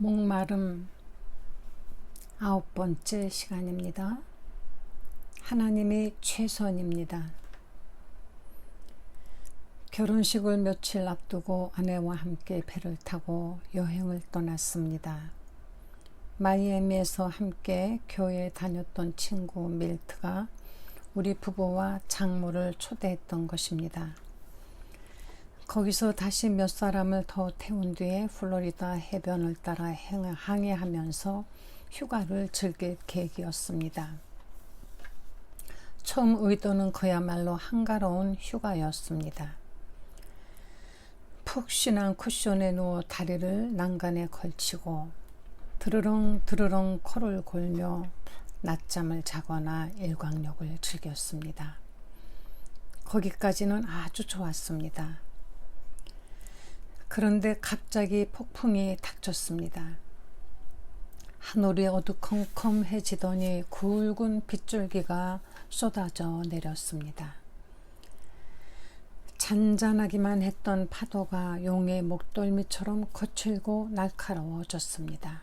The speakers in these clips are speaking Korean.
목마름 9번째 시간입니다. 하나님이 최선입니다. 결혼식을 며칠 앞두고 아내와 함께 배를 타고 여행을 떠났습니다. 마이애미에서 함께 교회에 다녔던 친구 밀트가 우리 부부와 장모를 초대했던 것입니다. 거기서 다시 몇 사람을 더 태운 뒤에 플로리다 해변을 따라 항해하면서 휴가를 즐길 계획이었습니다. 처음 의도는 그야말로 한가로운 휴가였습니다. 푹신한 쿠션에 누워 다리를 난간에 걸치고 드르렁 코를 골며 낮잠을 자거나 일광욕을 즐겼습니다. 거기까지는 아주 좋았습니다. 그런데 갑자기 폭풍이 닥쳤습니다. 하늘이 어두컴컴해지더니 굵은 빗줄기가 쏟아져 내렸습니다. 잔잔하기만 했던 파도가 용의 목덜미처럼 거칠고 날카로워졌습니다.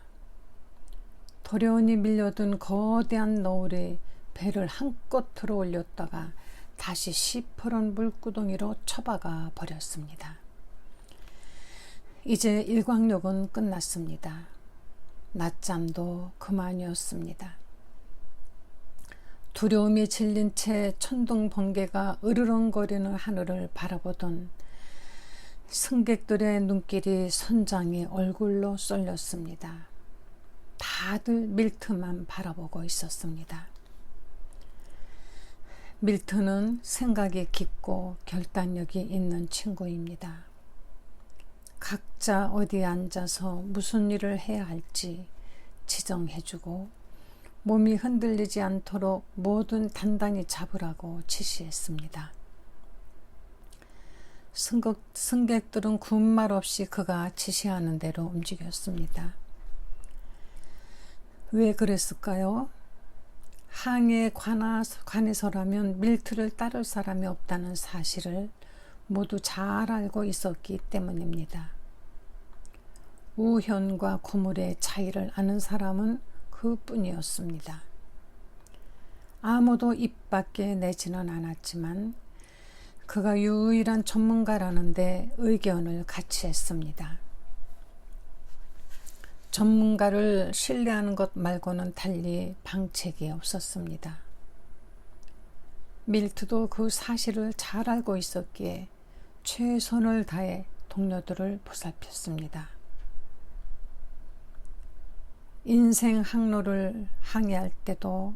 도련이 밀려든 거대한 너울이 배를 한껏 들어 올렸다가 다시 시퍼런 물구덩이로 처박아 버렸습니다. 이제 일광욕은 끝났습니다. 낮잠도 그만이었습니다. 두려움이 질린 채 천둥 번개가 으르렁거리는 하늘을 바라보던 승객들의 눈길이 선장의 얼굴로 쏠렸습니다. 다들 밀트만 바라보고 있었습니다. 밀트는 생각이 깊고 결단력이 있는 친구입니다. 각자 어디에 앉아서 무슨 일을 해야 할지 지정해주고 몸이 흔들리지 않도록 뭐든 단단히 잡으라고 지시했습니다. 승객들은 군말 없이 그가 지시하는 대로 움직였습니다. 왜 그랬을까요? 항해에 관해서라면 밀트를 따를 사람이 없다는 사실을 모두 잘 알고 있었기 때문입니다. 우현과 고물의 차이를 아는 사람은 그뿐이었습니다. 아무도 입 밖에 내지는 않았지만 그가 유일한 전문가라는 데 의견을 같이 했습니다. 전문가를 신뢰하는 것 말고는 달리 방책이 없었습니다. 밀트도 그 사실을 잘 알고 있었기에 최선을 다해 동료들을 보살폈습니다. 인생 항로를 항해할 때도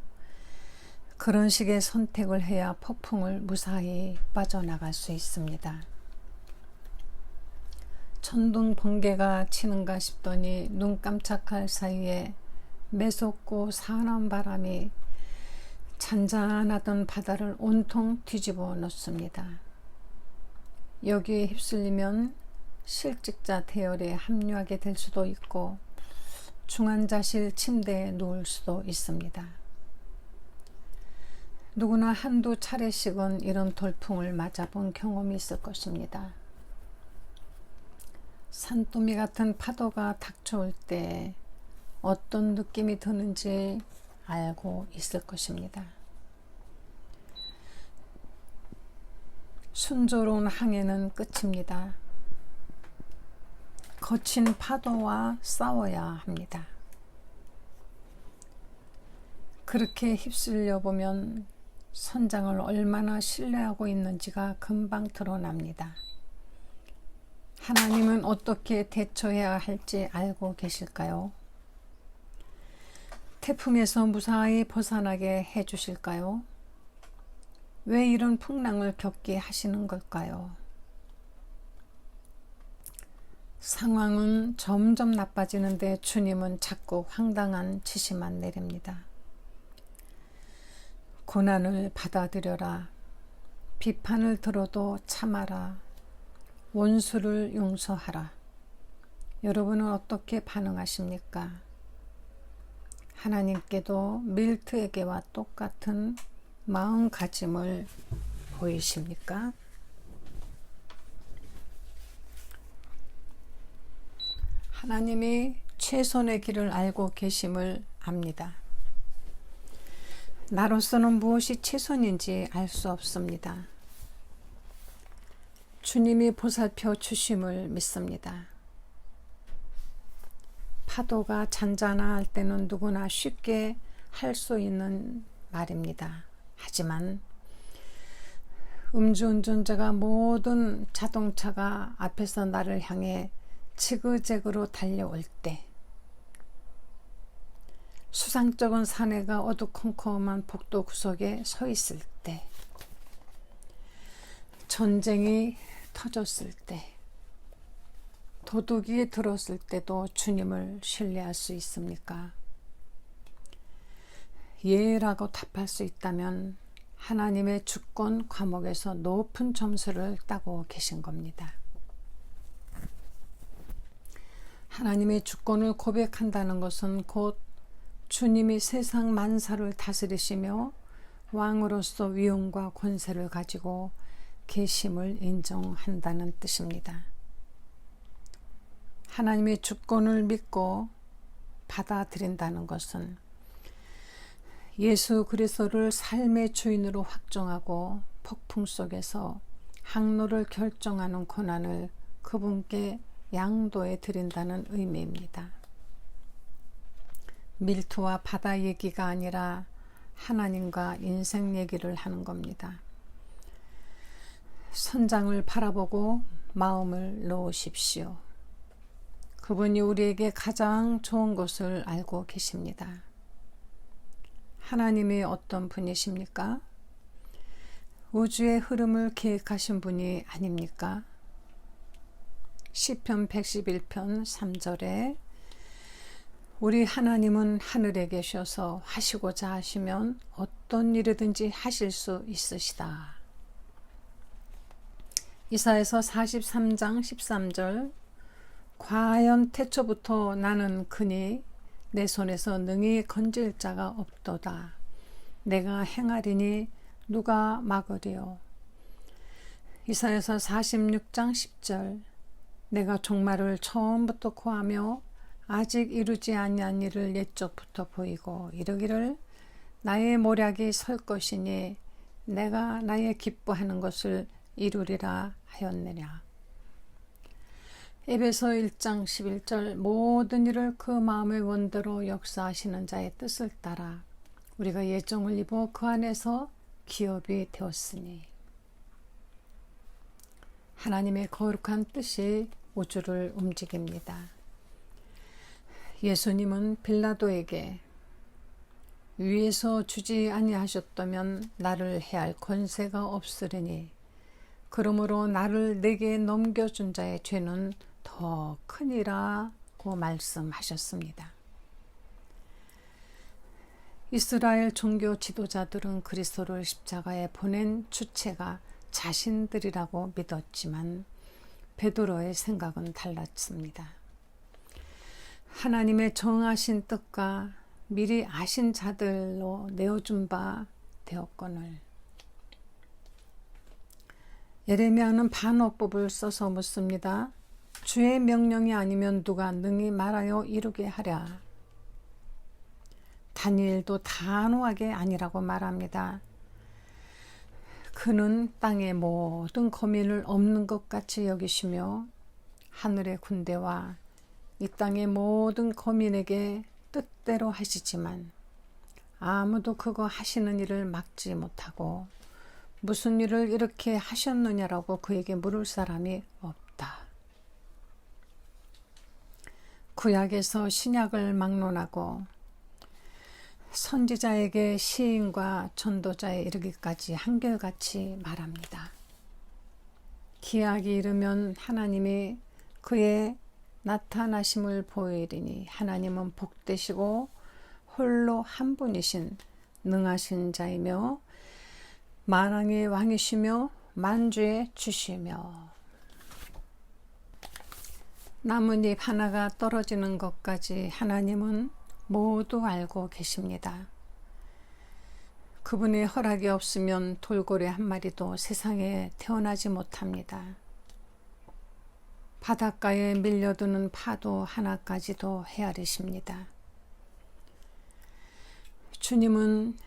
그런 식의 선택을 해야 폭풍을 무사히 빠져나갈 수 있습니다. 천둥 번개가 치는가 싶더니 눈 깜짝할 사이에 매섭고 사나운 바람이 잔잔하던 바다를 온통 뒤집어 놓습니다. 여기에 휩쓸리면 실직자 대열에 합류하게 될 수도 있고 중환자실 침대에 누울 수도 있습니다. 누구나 한두 차례씩은 이런 돌풍을 맞아본 경험이 있을 것입니다. 산더미 같은 파도가 닥쳐올 때 어떤 느낌이 드는지 알고 있을 것입니다. 순조로운 항해는 끝입니다. 거친 파도와 싸워야 합니다. 그렇게 휩쓸려 보면 선장을 얼마나 신뢰하고 있는지가 금방 드러납니다. 하나님은 어떻게 대처해야 할지 알고 계실까요? 태풍에서 무사히 벗어나게 해주실까요? 왜 이런 풍랑을 겪게 하시는 걸까요? 상황은 점점 나빠지는데 주님은 자꾸 황당한 지시만 내립니다. 고난을 받아들여라. 비판을 들어도 참아라. 원수를 용서하라. 여러분은 어떻게 반응하십니까? 하나님께도 밀트에게와 똑같은 마음가짐을 보이십니까? 하나님이 최선의 길을 알고 계심을 압니다. 나로서는 무엇이 최선인지 알 수 없습니다. 주님이 보살펴 주심을 믿습니다. 파도가 잔잔할 때는 누구나 쉽게 할 수 있는 말입니다. 하지만 음주운전자가 모든 자동차가 앞에서 나를 향해 지그재그로 달려올 때, 수상쩍은 사내가 어두컴컴한 복도 구석에 서 있을 때, 전쟁이 터졌을 때, 도둑이 들었을 때도 주님을 신뢰할 수 있습니까? 예라고 답할 수 있다면 하나님의 주권 과목에서 높은 점수를 따고 계신 겁니다. 하나님의 주권을 고백한다는 것은 곧 주님이 세상 만사를 다스리시며 왕으로서 위엄과 권세를 가지고 계심을 인정한다는 뜻입니다. 하나님의 주권을 믿고 받아들인다는 것은 예수 그리스도를 삶의 주인으로 확정하고 폭풍 속에서 항로를 결정하는 권한을 그분께 양도해 드린다는 의미입니다. 밀트와 바다 얘기가 아니라 하나님과 인생 얘기를 하는 겁니다. 선장을 바라보고 마음을 놓으십시오. 그분이 우리에게 가장 좋은 것을 알고 계십니다. 하나님이 어떤 분이십니까? 우주의 흐름을 계획하신 분이 아닙니까? 시편 111편 3절에 우리 하나님은 하늘에 계셔서 하시고자 하시면 어떤 일이든지 하실 수 있으시다. 이사야서 43장 13절 과연 태초부터 나는 그니 내 손에서 능히 건질 자가 없도다. 내가 행하리니 누가 막으리요. 이사야서 46장 10절 내가 종말을 처음부터 고하며 아직 이루지 아니한 일을 옛적부터 보이고 이르기를 나의 모략이 설 것이니 내가 나의 기뻐하는 것을 이루리라 하였느냐. 에베소 1장 11절 모든 일을 그 마음의 원대로 역사하시는 자의 뜻을 따라 우리가 예정을 입어 그 안에서 기업이 되었으니. 하나님의 거룩한 뜻이 우주를 움직입니다. 예수님은 빌라도에게 위에서 주지 아니하셨다면 나를 해할 권세가 없으리니 그러므로 나를 내게 넘겨준 자의 죄는 더 크니라고 말씀하셨습니다. 이스라엘 종교 지도자들은 그리스도를 십자가에 보낸 주체가 자신들이라고 믿었지만 베드로의 생각은 달랐습니다. 하나님의 정하신 뜻과 미리 아신 자들로 내어준 바 되었거늘. 예레미야는 반어법을 써서 묻습니다. 주의 명령이 아니면 누가 능히 말하여 이루게 하랴. 다니엘도 단호하게 아니라고 말합니다. 그는 땅의 모든 거민을 없는 것 같이 여기시며 하늘의 군대와 이 땅의 모든 거민에게 뜻대로 하시지만 아무도 그거 하시는 일을 막지 못하고 무슨 일을 이렇게 하셨느냐라고 그에게 물을 사람이 없다. 구약에서 신약을 막론하고 선지자에게 시인과 전도자에 이르기까지 한결같이 말합니다. 기약이 이르면 하나님이 그의 나타나심을 보이리니 하나님은 복되시고 홀로 한 분이신 능하신 자이며 만왕의 왕이시며 만주의 주시며 나뭇잎 하나가 떨어지는 것까지 하나님은 모두 알고 계십니다. 그분의 허락이 없으면 돌고래 한 마리도 세상에 태어나지 못합니다. 바닷가에 밀려드는 파도 하나까지도 헤아리십니다. 주님은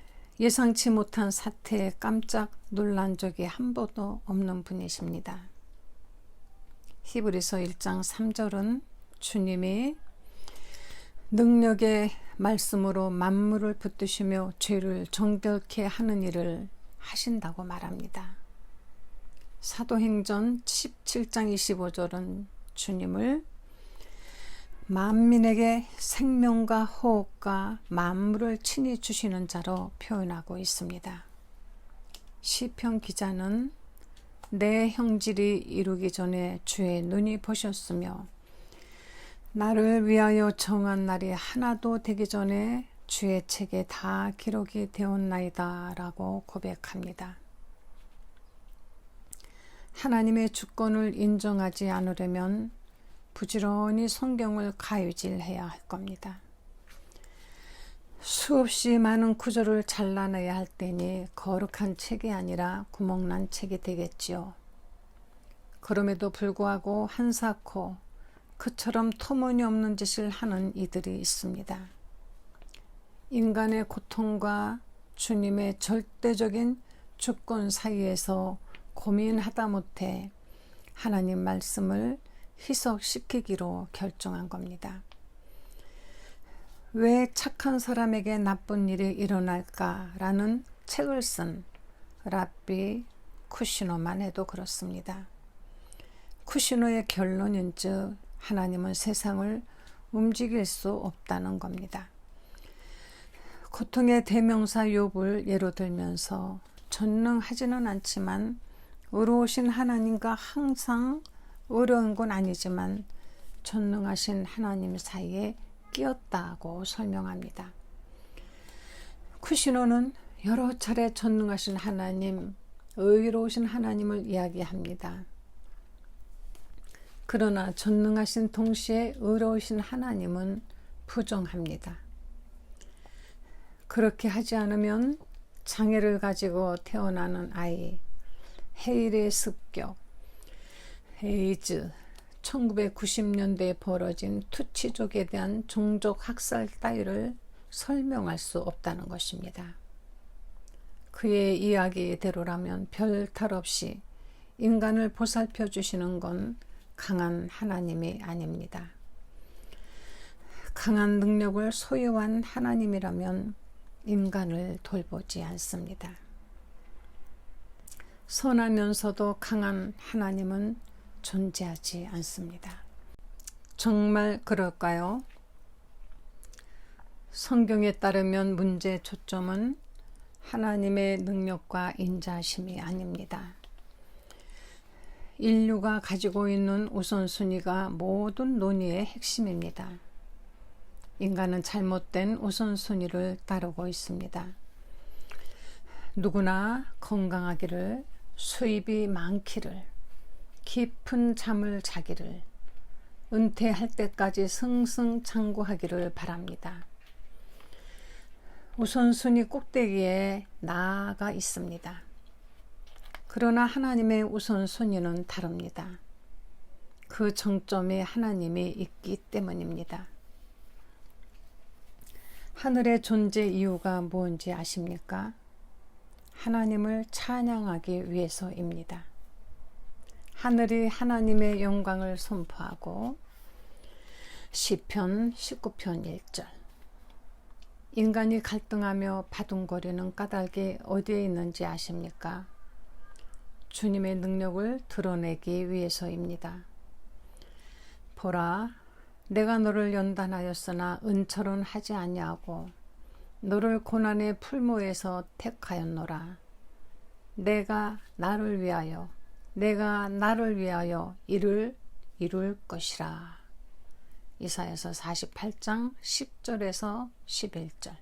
예상치 못한 사태에 깜짝 놀란 적이 한 번도 없는 분이십니다. 히브리서 1장 3절은 주님이 능력의 말씀으로 만물을 붙드시며 죄를 정결케 하는 일을 하신다고 말합니다. 사도행전 17장 25절은 주님을 만민에게 생명과 호흡과 만물을 친히 주시는 자로 표현하고 있습니다. 시편 기자는 내 형질이 이루기 전에 주의 눈이 보셨으며 나를 위하여 정한 날이 하나도 되기 전에 주의 책에 다 기록이 되었나이다 라고 고백합니다. 하나님의 주권을 인정하지 않으려면 부지런히 성경을 가위질해야 할 겁니다. 수없이 많은 구절을 잘라내야 할 때니 거룩한 책이 아니라 구멍난 책이 되겠지요. 그럼에도 불구하고 한사코 그처럼 터무니없는 짓을 하는 이들이 있습니다. 인간의 고통과 주님의 절대적인 주권 사이에서 고민하다 못해 하나님 말씀을 희석시키기로 결정한 겁니다. 왜 착한 사람에게 나쁜 일이 일어날까라는 책을 쓴 랍비 쿠시노만 해도 그렇습니다. 쿠시노의 결론인즉 하나님은 세상을 움직일 수 없다는 겁니다. 고통의 대명사 욥을 예로 들면서 전능하지는 않지만 의로우신 하나님과 항상 어려운 건 아니지만 전능하신 하나님 사이에 끼었다고 설명합니다. 쿠시노는 여러 차례 전능하신 하나님, 의로우신 하나님을 이야기합니다. 그러나 전능하신 동시에 의로우신 하나님은 부정합니다. 그렇게 하지 않으면 장애를 가지고 태어나는 아이, 해일의 습격, 에이즈, 1990년대에 벌어진 투치족에 대한 종족 학살 따위를 설명할 수 없다는 것입니다. 그의 이야기대로라면 별 탈 없이 인간을 보살펴 주시는 건 강한 하나님이 아닙니다. 강한 능력을 소유한 하나님이라면 인간을 돌보지 않습니다. 선하면서도 강한 하나님은 존재하지 않습니다. 정말 그럴까요? 성경에 따르면 문제의 초점은 하나님의 능력과 인자심이 아닙니다. 인류가 가지고 있는 우선순위가 모든 논의의 핵심입니다. 인간은 잘못된 우선순위를 따르고 있습니다. 누구나 건강하기를, 수입이 많기를, 깊은 잠을 자기를, 은퇴할 때까지 승승장구하기를 바랍니다. 우선순위 꼭대기에 나아가 있습니다. 그러나 하나님의 우선순위는 다릅니다. 그 정점에 하나님이 있기 때문입니다. 하늘의 존재 이유가 무엇인지 아십니까? 하나님을 찬양하기 위해서입니다. 하늘이 하나님의 영광을 선포하고 시편 19편 1절 인간이 갈등하며 바둥거리는 까닭이 어디에 있는지 아십니까? 주님의 능력을 드러내기 위해서입니다. 보라, 내가 너를 연단하였으나 은철은 하지 아니하고 너를 고난의 풀무에서 택하였노라. 내가 나를 위하여 이를 이룰 것이라. 이사야서 48장 10절에서 11절.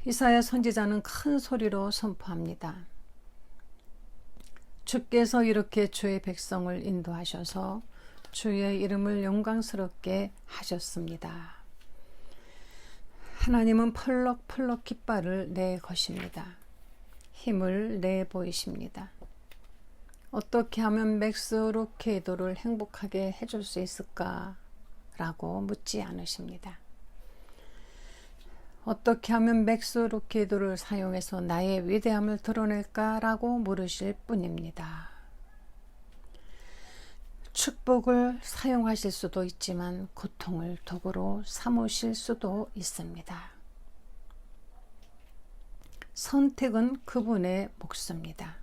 이사야 선지자는 큰 소리로 선포합니다. 주께서 이렇게 주의 백성을 인도하셔서 주의 이름을 영광스럽게 하셨습니다. 하나님은 펄럭펄럭 깃발을 내 것입니다. 힘을 내 보이십니다. 어떻게 하면 맥스 루케이도를 행복하게 해줄 수 있을까? 라고 묻지 않으십니다. 어떻게 하면 맥스 루케이도를 사용해서 나의 위대함을 드러낼까? 라고 물으실 뿐입니다. 축복을 사용하실 수도 있지만 고통을 도구로 삼으실 수도 있습니다. 선택은 그분의 몫입니다.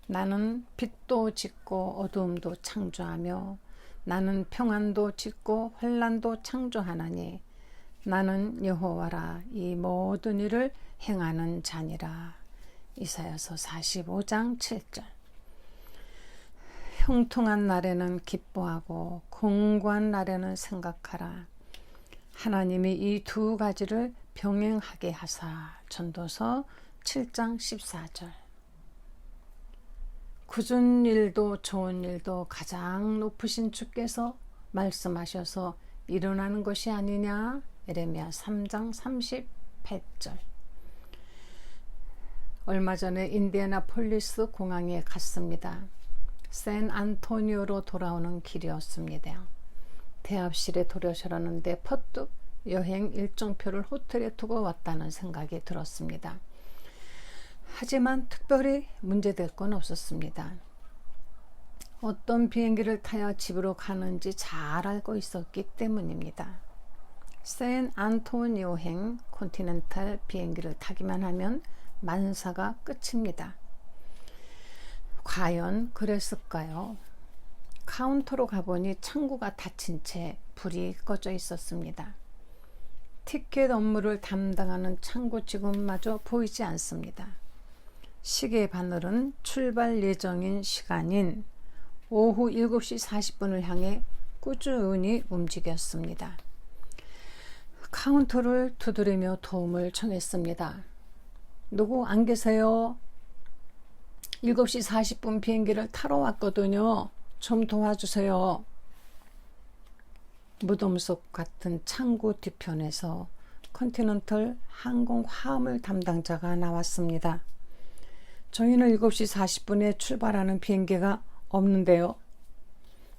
나는 빛도 짓고 어두움도 창조하며 나는 평안도 짓고 혼란도 창조하나니 나는 여호와라 이 모든 일을 행하는 자니라. 이사야서 45장 7절. 형통한 날에는 기뻐하고 공고한 날에는 생각하라. 하나님이 이 두 가지를 병행하게 하사. 전도서 7장 14절. 굳은 일도 좋은 일도 가장 높으신 주께서 말씀하셔서 일어나는 것이 아니냐. 에레미야 3장 38절. 얼마 전에 인디애나폴리스 공항에 갔습니다. 샌 안토니오로 돌아오는 길이었습니다. 대합실에 도려서라는데 퍼뜩 여행 일정표를 호텔에 두고 왔다는 생각이 들었습니다. 하지만 특별히 문제될 건 없었습니다. 어떤 비행기를 타야 집으로 가는지 잘 알고 있었기 때문입니다. 샌 안토니오행 콘티넨탈 비행기를 타기만 하면 만사가 끝입니다. 과연 그랬을까요? 카운터로 가보니 창구가 닫힌 채 불이 꺼져 있었습니다. 티켓 업무를 담당하는 창구 직원마저 보이지 않습니다. 시계 바늘은 출발 예정인 시간인 오후 7시 40분을 향해 꾸준히 움직였습니다. 카운터를 두드리며 도움을 청했습니다. 누구 안 계세요? 7시 40분 비행기를 타러 왔거든요. 좀 도와주세요. 무덤 속 같은 창구 뒤편에서 컨티넨탈 항공 화물 담당자가 나왔습니다. 저희는 7시 40분에 출발하는 비행기가 없는데요.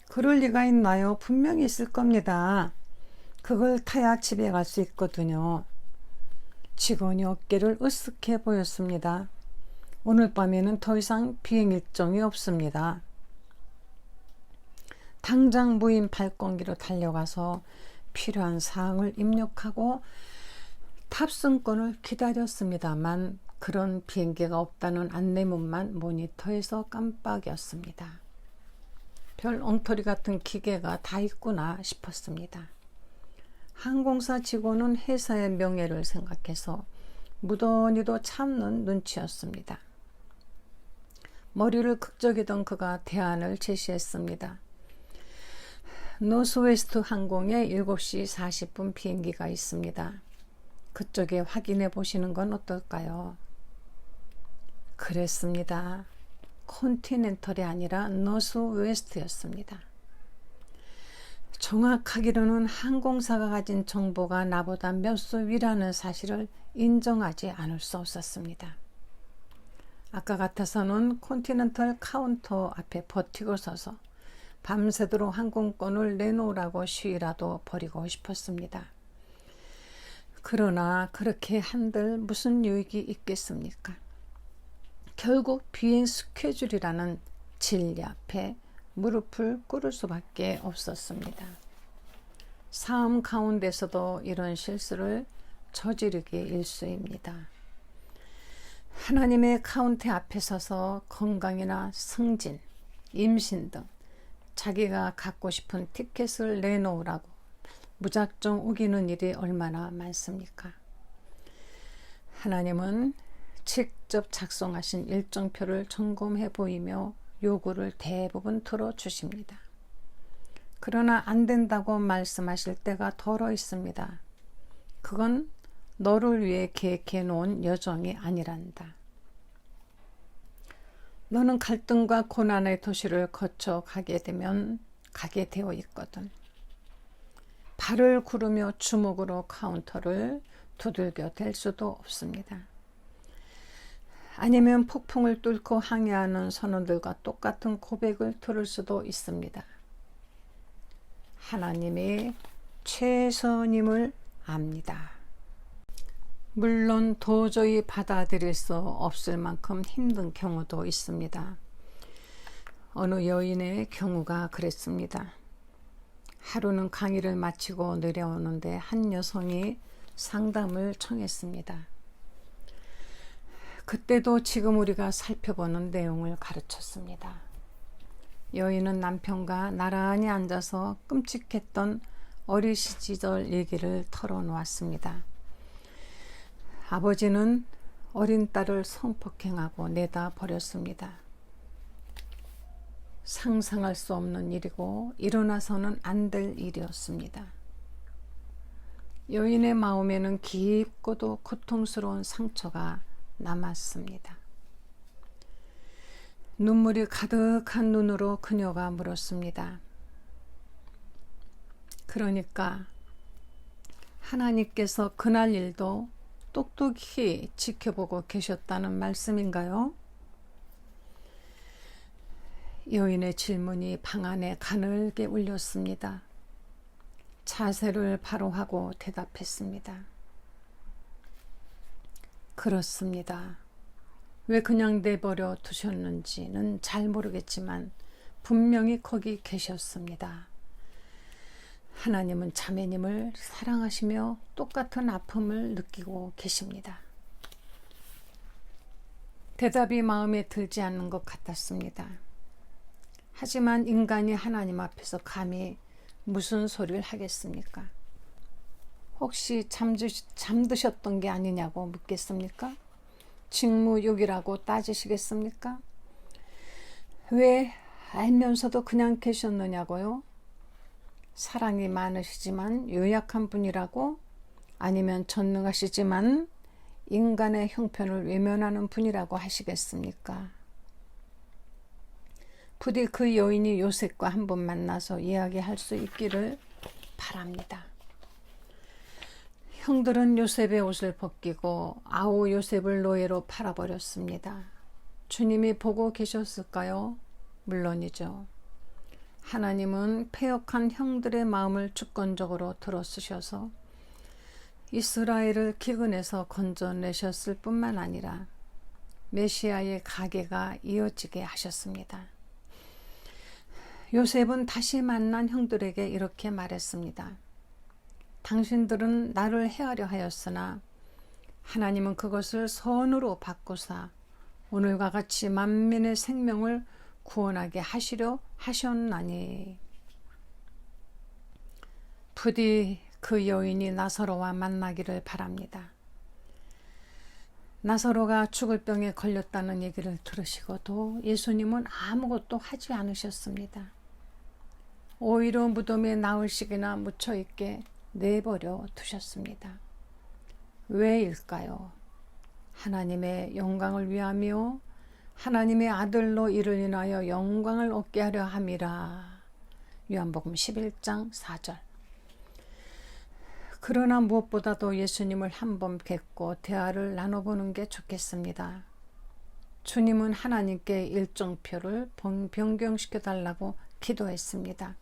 그럴 리가 있나요? 분명히 있을 겁니다. 그걸 타야 집에 갈 수 있거든요. 직원이 어깨를 으쓱해 보였습니다. 오늘 밤에는 더 이상 비행 일정이 없습니다. 당장 무인 발권기로 달려가서 필요한 사항을 입력하고 탑승권을 기다렸습니다만 그런 비행기가 없다는 안내문만 모니터에서 깜빡이었습니다. 별 엉터리 같은 기계가 다 있구나 싶었습니다. 항공사 직원은 회사의 명예를 생각해서 무던히도 참는 눈치였습니다. 머리를 극적이던 그가 대안을 제시했습니다. 노스웨스트 항공에 7시 40분 비행기가 있습니다. 그쪽에 확인해 보시는 건 어떨까요? 그랬습니다. 콘티넨털이 아니라 노스웨스트였습니다. 정확하기로는 항공사가 가진 정보가 나보다 몇 수 위라는 사실을 인정하지 않을 수 없었습니다. 아까 같아서는 콘티넨털 카운터 앞에 버티고 서서 밤새도록 항공권을 내놓으라고 시위라도 벌이고 싶었습니다. 그러나 그렇게 한들 무슨 유익이 있겠습니까? 결국 비행 스케줄이라는 진리 앞에 무릎을 꿇을 수밖에 없었습니다. 삶 가운데서도 이런 실수를 저지르기 일쑤입니다. 하나님의 카운터 앞에 서서 건강이나 승진, 임신 등 자기가 갖고 싶은 티켓을 내놓으라고 무작정 우기는 일이 얼마나 많습니까? 하나님은 직접 작성하신 일정표를 점검해 보이며 요구를 대부분 들어주십니다. 그러나 안 된다고 말씀하실 때가 덜어 있습니다. 그건 너를 위해 계획해 놓은 여정이 아니란다. 너는 갈등과 고난의 도시를 거쳐 가게 되어 있거든. 발을 구르며 주먹으로 카운터를 두들겨 댈 수도 없습니다. 아니면 폭풍을 뚫고 항해하는 선원들과 똑같은 고백을 들을 수도 있습니다. 하나님이 최선임을 압니다. 물론 도저히 받아들일 수 없을 만큼 힘든 경우도 있습니다. 어느 여인의 경우가 그랬습니다. 하루는 강의를 마치고 내려오는데 한 여성이 상담을 청했습니다. 그때도 지금 우리가 살펴보는 내용을 가르쳤습니다. 여인은 남편과 나란히 앉아서 끔찍했던 어린 시절 얘기를 털어놓았습니다. 아버지는 어린 딸을 성폭행하고 내다 버렸습니다. 상상할 수 없는 일이고 일어나서는 안 될 일이었습니다. 여인의 마음에는 깊고도 고통스러운 상처가 남았습니다. 눈물이 가득한 눈으로 그녀가 물었습니다. 그러니까 하나님께서 그날 일도 똑똑히 지켜보고 계셨다는 말씀인가요? 여인의 질문이 방 안에 가늘게 울렸습니다. 자세를 바로 하고 대답했습니다. 그렇습니다. 왜 그냥 내버려 두셨는지는 잘 모르겠지만 분명히 거기 계셨습니다. 하나님은 자매님을 사랑하시며 똑같은 아픔을 느끼고 계십니다. 대답이 마음에 들지 않는 것 같았습니다. 하지만 인간이 하나님 앞에서 감히 무슨 소리를 하겠습니까? 혹시 잠드셨던 게 아니냐고 묻겠습니까? 직무유기라고 따지시겠습니까? 왜 알면서도 그냥 계셨느냐고요? 사랑이 많으시지만 요약한 분이라고? 아니면 전능하시지만 인간의 형편을 외면하는 분이라고 하시겠습니까? 부디 그 여인이 요셉과 한번 만나서 이야기할 수 있기를 바랍니다. 형들은 요셉의 옷을 벗기고 아우 요셉을 노예로 팔아버렸습니다. 주님이 보고 계셨을까요? 물론이죠. 하나님은 패역한 형들의 마음을 주권적으로 들어쓰셔서 이스라엘을 기근에서 건져내셨을 뿐만 아니라 메시아의 가계가 이어지게 하셨습니다. 요셉은 다시 만난 형들에게 이렇게 말했습니다. 당신들은 나를 해하려 하였으나 하나님은 그것을 선으로 바꾸사 오늘과 같이 만민의 생명을 구원하게 하시려 하셨나니. 부디 그 여인이 나사로와 만나기를 바랍니다. 나사로가 죽을 병에 걸렸다는 얘기를 들으시고도 예수님은 아무것도 하지 않으셨습니다. 오히려 무덤에 나흘씩이나 묻혀있게 내버려 두셨습니다. 왜일까요? 하나님의 영광을 위하며 하나님의 아들로 이를 인하여 영광을 얻게 하려 함이라. 요한복음 11장 4절. 그러나 무엇보다도 예수님을 한번 뵙고 대화를 나눠보는 게 좋겠습니다. 주님은 하나님께 일정표를 변경시켜 달라고 기도했습니다.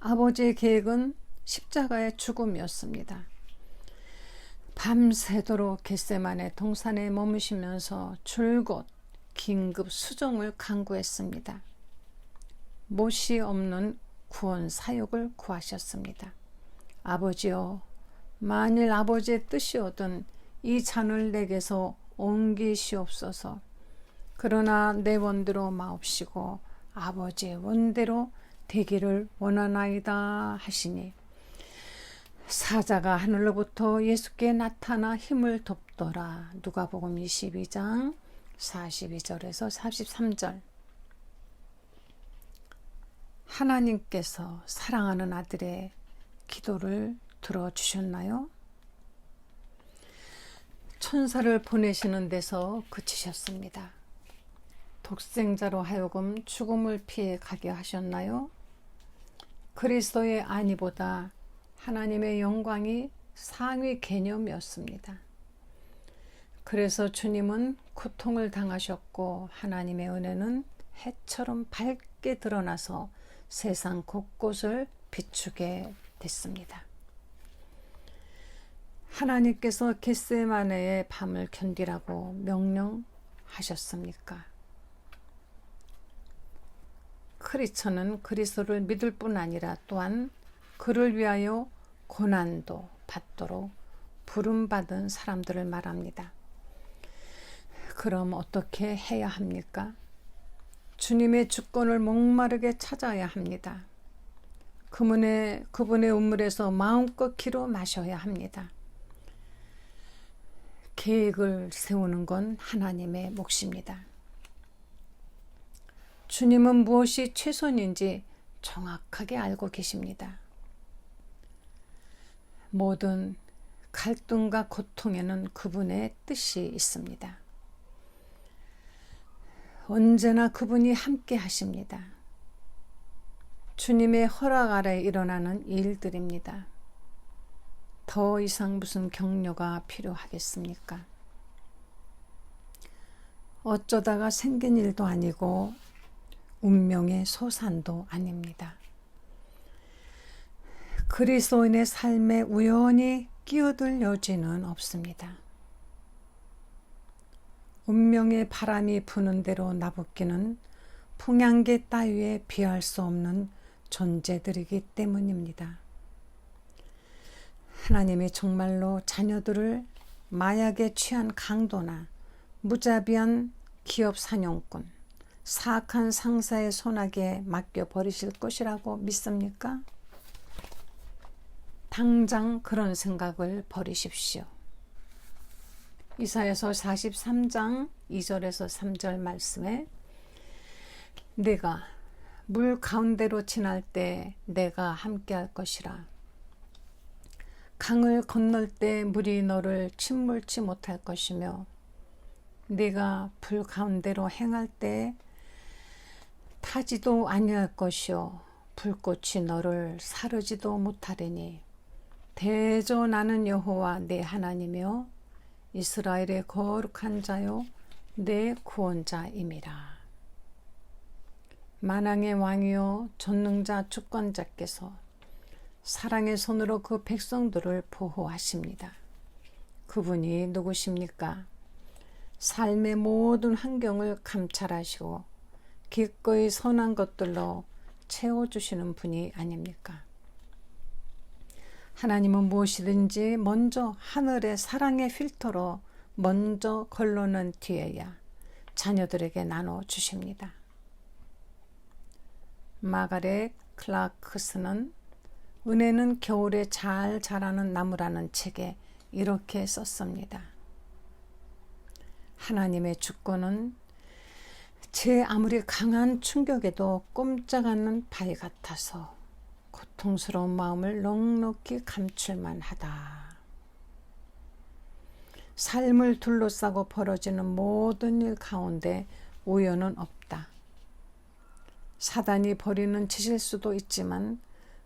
아버지의 계획은 십자가의 죽음이었습니다. 밤새도록 겟세마네 동산에 머무시면서 줄곧 긴급 수종을 간구했습니다. 못이 없는 구원 사역을 구하셨습니다. 아버지여, 만일 아버지의 뜻이오든 이 잔을 내게서 옮기시옵소서. 그러나 내 원대로 마옵시고 아버지의 원대로 되기를 원하나이다 하시니 사자가 하늘로부터 예수께 나타나 힘을 돕더라. 누가복음 22장 42절에서 43절. 하나님께서 사랑하는 아들의 기도를 들어주셨나요? 천사를 보내시는 데서 그치셨습니다. 독생자로 하여금 죽음을 피해 가게 하셨나요? 그리스도의 안위보다 하나님의 영광이 상위 개념이었습니다. 그래서 주님은 고통을 당하셨고 하나님의 은혜는 해처럼 밝게 드러나서 세상 곳곳을 비추게 됐습니다. 하나님께서 겟세마네의 밤을 견디라고 명령하셨습니까? 크리스천은 그리스도를 믿을 뿐 아니라 또한 그를 위하여 고난도 받도록 부름받은 사람들을 말합니다. 그럼 어떻게 해야 합니까? 주님의 주권을 목마르게 찾아야 합니다. 그분의 운물에서 마음껏 기로 마셔야 합니다. 계획을 세우는 건 하나님의 몫입니다. 주님은 무엇이 최선인지 정확하게 알고 계십니다. 모든 갈등과 고통에는 그분의 뜻이 있습니다. 언제나 그분이 함께 하십니다. 주님의 허락 아래 일어나는 일들입니다. 더 이상 무슨 격려가 필요하겠습니까? 어쩌다가 생긴 일도 아니고 운명의 소산도 아닙니다. 그리스도인의 삶에 우연히 끼어들 여지는 없습니다. 운명의 바람이 부는 대로 나부끼는 풍향계 따위에 비할 수 없는 존재들이기 때문입니다. 하나님이 정말로 자녀들을 마약에 취한 강도나 무자비한 기업 사냥꾼, 사악한 상사의 손아귀에 맡겨버리실 것이라고 믿습니까? 당장 그런 생각을 버리십시오. 이사야서 43장 2절에서 3절 말씀에 내가 물 가운데로 지날 때 내가 함께할 것이라. 강을 건널 때 물이 너를 침몰치 못할 것이며 네가 불 가운데로 행할 때 타지도 아니할 것이요 불꽃이 너를 사르지도 못하리니 대저 나는 여호와 내 하나님이요 이스라엘의 거룩한 자요 내 구원자임이라. 만왕의 왕이요 전능자 주권자께서 사랑의 손으로 그 백성들을 보호하십니다. 그분이 누구십니까? 삶의 모든 환경을 감찰하시고 기꺼이 선한 것들로 채워주시는 분이 아닙니까? 하나님은 무엇이든지 먼저 하늘의 사랑의 필터로 먼저 걸러낸 뒤에야 자녀들에게 나눠주십니다. 마가렛 클라크스는 은혜는 겨울에 잘 자라는 나무라는 책에 이렇게 썼습니다. 하나님의 주권은 제 아무리 강한 충격에도 꼼짝 않는 바위 같아서 고통스러운 마음을 넉넉히 감출만 하다. 삶을 둘러싸고 벌어지는 모든 일 가운데 우연은 없다. 사단이 벌이는 짓일 수도 있지만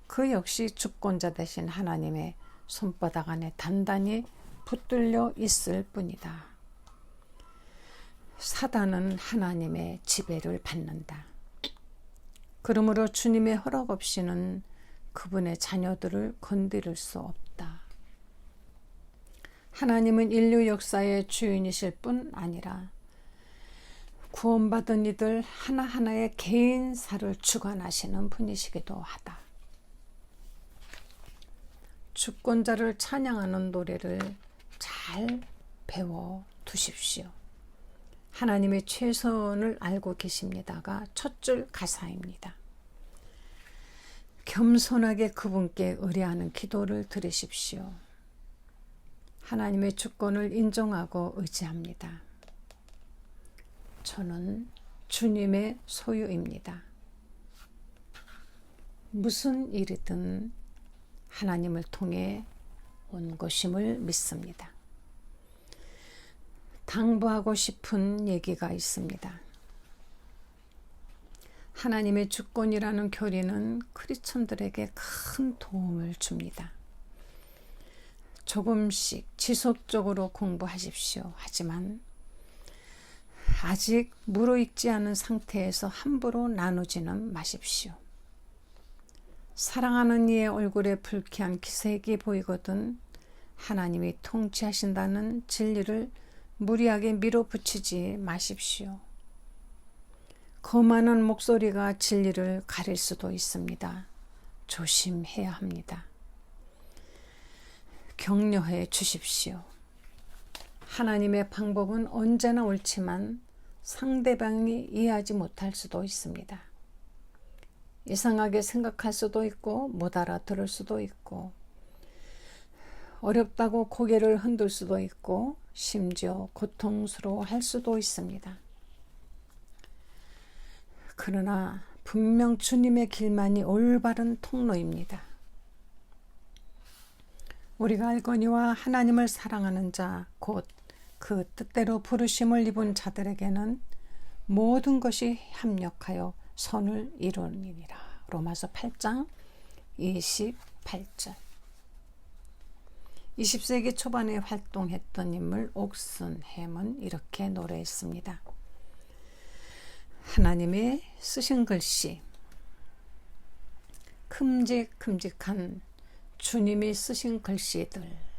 그 역시 주권자 되신 하나님의 손바닥 안에 단단히 붙들려 있을 뿐이다. 사단은 하나님의 지배를 받는다. 그러므로 주님의 허락 없이는 그분의 자녀들을 건드릴 수 없다. 하나님은 인류 역사의 주인이실 뿐 아니라 구원받은 이들 하나하나의 개인사를 주관하시는 분이시기도 하다. 주권자를 찬양하는 노래를 잘 배워 두십시오. 하나님의 최선을 알고 계십니다가 첫 줄 가사입니다. 겸손하게 그분께 의뢰하는 기도를 드리십시오. 하나님의 주권을 인정하고 의지합니다. 저는 주님의 소유입니다. 무슨 일이든 하나님을 통해 온 것임을 믿습니다. 당부하고 싶은 얘기가 있습니다. 하나님의 주권이라는 교리는 크리스천들에게 큰 도움을 줍니다. 조금씩 지속적으로 공부하십시오. 하지만 아직 무르익지 않은 상태에서 함부로 나누지는 마십시오. 사랑하는 이의 얼굴에 불쾌한 기색이 보이거든 하나님이 통치하신다는 진리를 무리하게 밀어붙이지 마십시오. 거만한 목소리가 진리를 가릴 수도 있습니다. 조심해야 합니다. 격려해 주십시오. 하나님의 방법은 언제나 옳지만 상대방이 이해하지 못할 수도 있습니다. 이상하게 생각할 수도 있고 못 알아들을 수도 있고 어렵다고 고개를 흔들 수도 있고 심지어 고통스러워할 수도 있습니다. 그러나 분명 주님의 길만이 올바른 통로입니다. 우리가 알거니와 하나님을 사랑하는 자 곧 그 뜻대로 부르심을 입은 자들에게는 모든 것이 합력하여 선을 이루니라. 로마서 8장 28절. 20세기 초반에 활동했던 인물 옥슨햄은 이렇게 노래했습니다. 하나님의 쓰신 글씨, 큼직큼직한 주님이 쓰신 글씨들,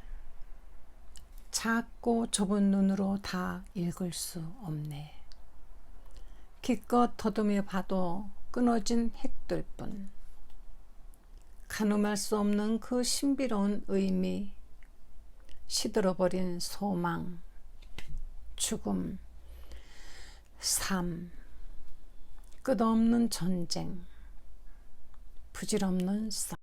작고 좁은 눈으로 다 읽을 수 없네. 기껏 더듬어 봐도 끊어진 핵들 뿐. 가늠할 수 없는 그 신비로운 의미, 시들어버린 소망, 죽음, 삶, 끝없는 전쟁, 부질없는 싸움.